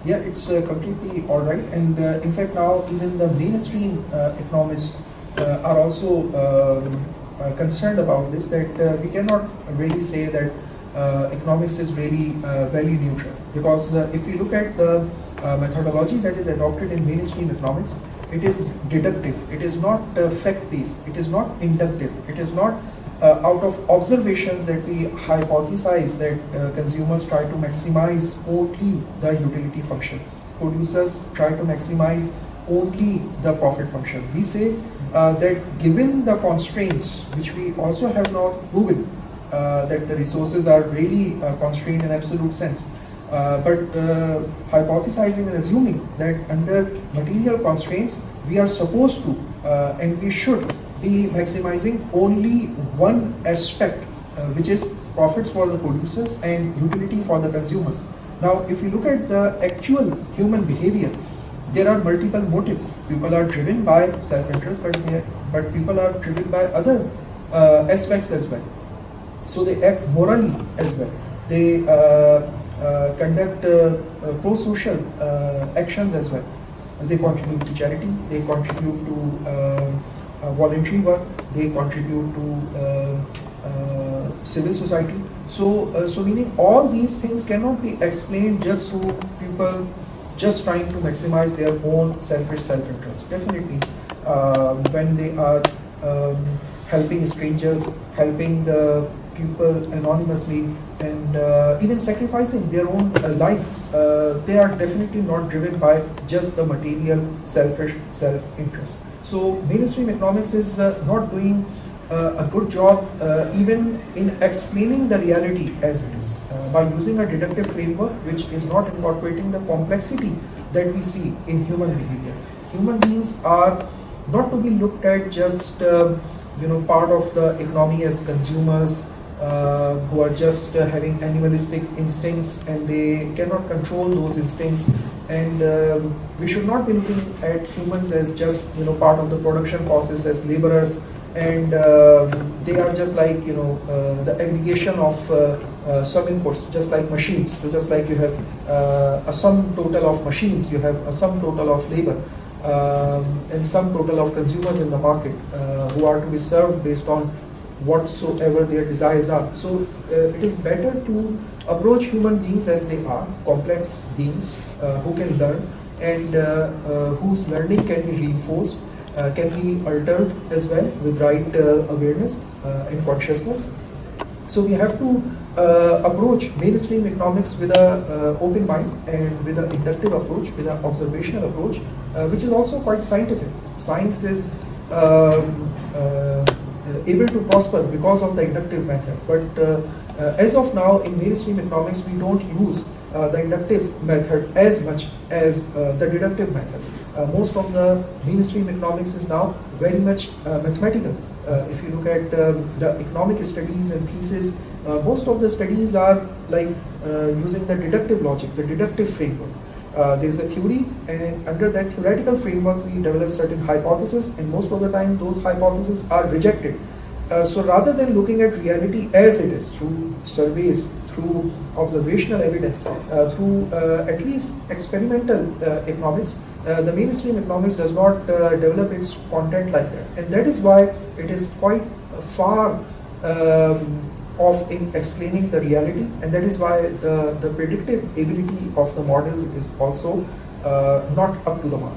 Yeah, it's completely all right. And in fact, now even the mainstream economists are also concerned about this, that we cannot really say that economics is really value neutral. Because if we look at the methodology that is adopted in mainstream economics, it is deductive, it is not fact-based, it is not inductive, it is not out of observations that we hypothesize that consumers try to maximize only the utility function. Producers try to maximize only the profit function. We say that given the constraints, which we also have now proven, that the resources are really constrained in absolute sense, but hypothesizing and assuming that under material constraints, we are supposed to and we should be maximizing only one aspect, which is profits for the producers and utility for the consumers. Now, if you look at the actual human behavior, there are multiple motives. People are driven by self-interest, but people are driven by other aspects as well. So they act morally as well. They conduct pro-social actions as well. They contribute to charity, they contribute to voluntary work, they contribute to civil society. So meaning all these things cannot be explained just through people just trying to maximize their own selfish self-interest. Definitely, when they are helping strangers, helping the people anonymously, and even sacrificing their own life, they are definitely not driven by just the material selfish self-interest. So mainstream economics is not doing a good job even in explaining the reality as it is, by using a deductive framework which is not incorporating the complexity that we see in human behavior. Human beings are not to be looked at just part of the economy as consumers who are just having animalistic instincts and they cannot control those instincts, and we should not be looking at humans as just part of the production process as laborers, and they are just like the aggregation of some inputs, just like machines. So just like you have a sum total of machines, you have a sum total of labor, and sum total of consumers in the market who are to be served based on whatsoever their desires are. So it is better to approach human beings as they are, complex beings who can learn, and whose learning can be reinforced, can be altered as well with right awareness and consciousness. So we have to approach mainstream economics with an open mind and with an inductive approach, with an observational approach, which is also quite scientific. Science is able to prosper because of the inductive method. But as of now, in mainstream economics, we don't use the inductive method as much as the deductive method. Most of the mainstream economics is now very much mathematical. If you look at the economic studies and thesis, most of the studies are like using the deductive logic, the deductive framework. There is a theory, and under that theoretical framework, we develop certain hypotheses, and most of the time, those hypotheses are rejected. So rather than looking at reality as it is through surveys, through observational evidence, through at least experimental economics, the mainstream economics does not develop its content like that, and that is why it is quite far off in explaining the reality, and that is why the predictive ability of the models is also not up to the mark.